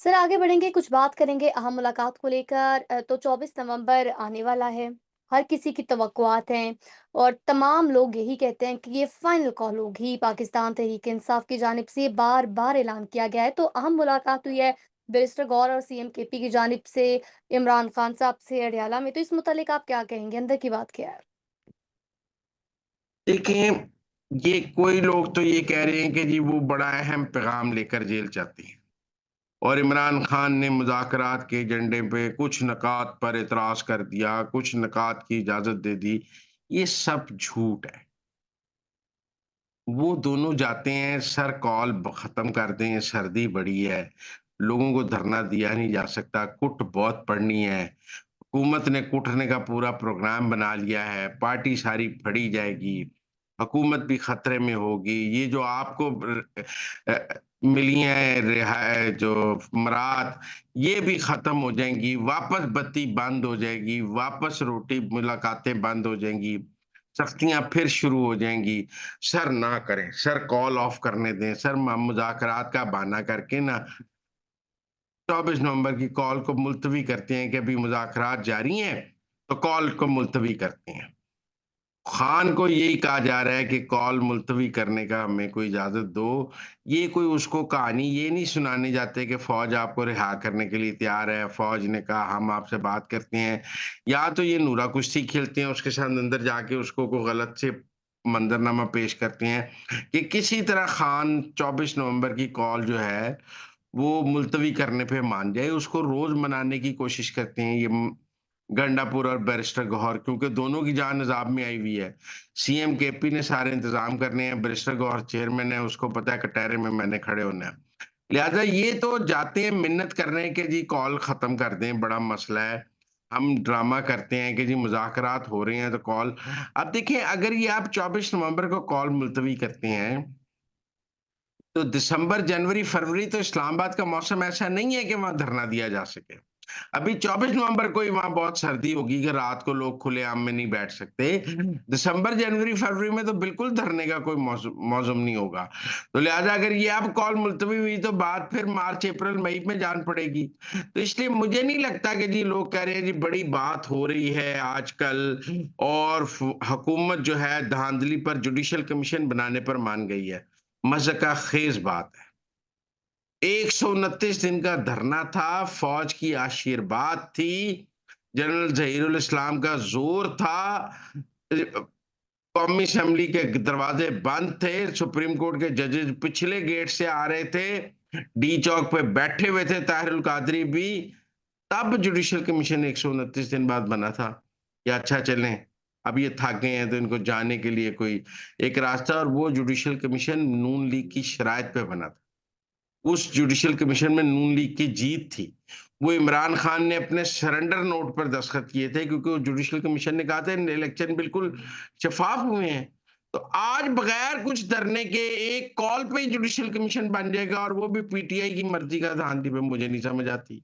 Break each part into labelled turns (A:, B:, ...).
A: Sir आगे बढ़ेंगे, कुछ बात करेंगे अहम मुलाकात को लेकर। तो 24 नवंबर आने वाला है। हर किसी की तवक्कुआत हैं और तमाम लोग यही कहते हैं कि ये फाइनल कॉल होगी। पाकिस्तान तहरीक इंसाफ की जानिब से बार-बार ऐलान किया गया है। तो अहम मुलाकात हुई है बैरिस्टर गौहर और सीएम केपी की जानिब से इमरान खान साहब से अडयाला में। तो इस मुतालिक आप क्या कहेंगे? अंदर की बात क्या है?
B: देखिए, ये कोई लोग तो ये कह रहे हैं कि जी वो बड़ा अहम पैगाम लेकर जेल जाती हैं और इमरान खान ने मुज़ाकरात के एजेंडे पे कुछ नकात पर एतराज़ कर दिया, कुछ नकात की इजाज़त दे दी। ये सब झूठ है। वो दोनों जाते हैं, सर कॉल ख़त्म कर दें, सर्दी बड़ी है, लोगों को धरना दिया नहीं जा सकता, कुट बहुत पड़नी है। हुकूमत ने कुटने का पूरा प्रोग्राम बना लिया है, पार्टी सारी फड़ी जाएगी, हुकूमत भी खतरे में होगी। ये जो आपको मिली हैं जो मराहत, ये भी खत्म हो जाएंगी, वापस बत्ती बंद हो जाएगी, वापस रोटी मुलाकातें बंद हो जाएंगी, सख्तियां फिर शुरू हो जाएंगी। सर ना करें, सर कॉल ऑफ करने दें, सर मुजाकरात का बहाना करके ना 24 नवंबर की कॉल को मुलतवी करते हैं कि अभी मुज़ाकरात जारी हैं, तो कॉल को मुलतवी करते हैं। खान को यही कहा जा रहा है कि कॉल मुलतवी करने का हमें कोई इजाज़त दो। ये कोई उसको कहानी ये नहीं सुनाने जाते कि फ़ौज आपको रिहा करने के लिए तैयार है, फ़ौज ने कहा हम आपसे बात करते हैं। या तो ये नूरा कुश्ती खेलते हैं, उसके साथ अंदर जाके उसको कोई गलत से मंज़रनामा पेश करते हैं कि किसी तरह खान 24 नवंबर की कॉल जो है वो मुलतवी करने पे मान जाए, उसको रोज़ मनाने की कोशिश करते हैं ये गंडापुर और बैरिस्टर गौहर क्योंकि दोनों की जान अज़ाब में आई हुई है। सीएम केपी ने सारे इंतज़ाम करने हैं, बैरिस्टर गौहर चेयरमैन है, उसको पता है कटहरे में मैंने खड़े होना है। लिहाज़ा ये तो जाते हैं मिन्नत करने के जी कॉल ख़त्म कर दें, बड़ा मसला है। हम ड्रामा करते हैं कि जी मुज़ाकरात हो रहे हैं तो कॉल अब देखिए अगर ये आप 24 नवंबर को कॉल मुलतवी करते हैं तो दिसंबर, जनवरी, फरवरी तो इस्लामाबाद का मौसम ऐसा नहीं है कि वहाँ धरना दिया जा सके। अभी 24 नवंबर को ही वहाँ बहुत सर्दी होगी कि रात को लोग खुलेआम में नहीं बैठ सकते। दिसंबर, जनवरी, फरवरी में तो बिल्कुल धरने का कोई मौसम नहीं होगा। तो लिहाज़ा अगर ये अब कॉल मुलतवी हुई तो बात फिर मार्च, अप्रैल, मई में जान पड़ेगी। तो इसलिए मुझे नहीं लगता कि जी लोग कह रहे हैं जी बड़ी बात हो रही है आजकल और हुकूमत जो है धांधली पर जुडिशल कमीशन बनाने पर मान गई है। मज़ाक़ ख़ेज़ बात है। 129 दिन का धरना था, फ़ौज की आशीर्वाद थी, जनरल ज़हीरुल इस्लाम का ज़ोर था। कौमी असेंबली के दरवाज़े बंद थे, सुप्रीम कोर्ट के जजेस पिछले गेट से आ रहे थे, डी चौक पे बैठे हुए थे ताहिरुल कादरी भी, तब जुडिशल कमीशन 129 दिन बाद बना था। कि अच्छा चलें, अब ये थक गए हैं तो इनको जाने के लिए कोई एक रास्ता और वो जुडिशल कमीशन नून लीग की शराइत पे बना था। उस जुडिशल कमीशन में नून लीग की जीत थी। वो इमरान खान ने अपने सरेंडर नोट पर दस्तखत किए थे क्योंकि वो जुडिशल कमीशन ने कहा था इलेक्शन बिल्कुल शफ़ाफ़ हुए हैं। तो आज बगैर कुछ धरने के एक कॉल पे ही जुडिशल कमीशन बन जाएगा और वो भी पीटीआई की मर्ज़ी का धांधली पे मुझे नहीं समझ आती।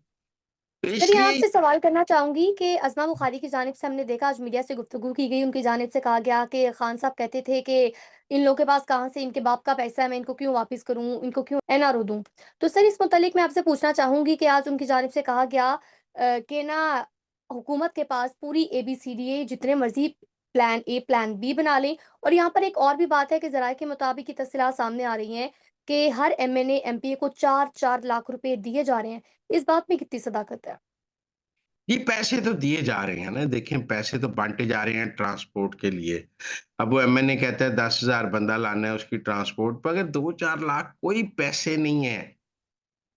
B: तो
A: सर, यहाँ
B: इसलिए
A: आपसे सवाल करना चाहूँगी कि अज़मा बुखारी की जानिब से हमने देखा, आज मीडिया से गुफ्तगू की गई, उनकी जानिब से कहा गया कि खान साहब कहते थे कि इन लोगों के पास कहाँ से इनके बाप का पैसा है, मैं इनको क्यों वापिस करूँ, इनको क्यों एनआरओ दूँ। तो सर इस मुतालिक मैं आपसे पूछना चाहूँगी कि आज उनकी जानिब से कहा गया कि ना हुकूमत के पास पूरी एबीसीडी जितने मर्ज़ी प्लान ए, प्लान बी बना लें। और यहाँ पर एक और भी बात है कि ज़राए के मुताबिक ये तफ़सीलात सामने आ रही हैं कि हर एमएनए, एमपीए को 4-4 लाख रुपए दिए जा रहे हैं। इस बात में कितनी सदाकत है?
B: ये पैसे तो दिए जा रहे हैं ना, देखें पैसे तो बाँटे जा रहे हैं ट्रांसपोर्ट के लिए। अब वो एमएनए कहता है 10,000 बंदा लाना है उसकी ट्रांसपोर्ट पर अगर 2-4 लाख कोई पैसे नहीं है।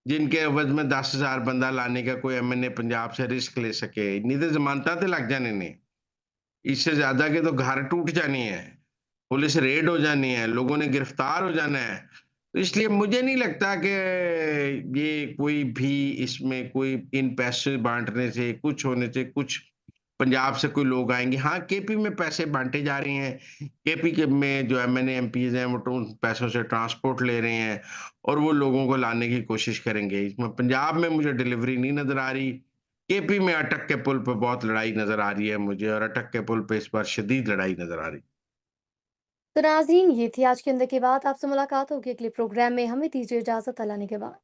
B: जिनके एवज में 10,000 बंदा लाने का कोई एमएनए पंजाब से रिस्क ले सके। नहीं तो ज़मानतां ते लग जाने ने। इससे ज़्यादा के तो घर टूट जाने हैं, पुलिस रेड हो जानी है, लोगों ने गिरफ्तार हो जाना है। तो इसलिए मुझे नहीं लगता कि ये कोई भी इसमें कोई इन पैसे बाँटने से, कुछ होने से कुछ पंजाब से कोई लोग आएँगे। हाँ, केपी में पैसे बाँटे जा रहे हैं। केपी के में जो एमएनए, एमपीज़ हैं, वो तो उन पैसों से ट्रांसपोर्ट ले रहे हैं और वो लोगों को लाने की कोशिश करेंगे। इसमें पंजाब में मुझे डिलीवरी नहीं नज़र आ रही। केपी में अटक के पुल पे बहुत लड़ाई नज़र आ रही है मुझे और अटक के पुल पे इस बार शदीद लड़ाई नज़र आ रही है।
A: तो नाज़रीन, ये थी आज के अंदर की बात। आपसे मुलाकात होगी अगले प्रोग्राम में। हमें दीजिए इजाज़त। अल्लाह ने के बाद।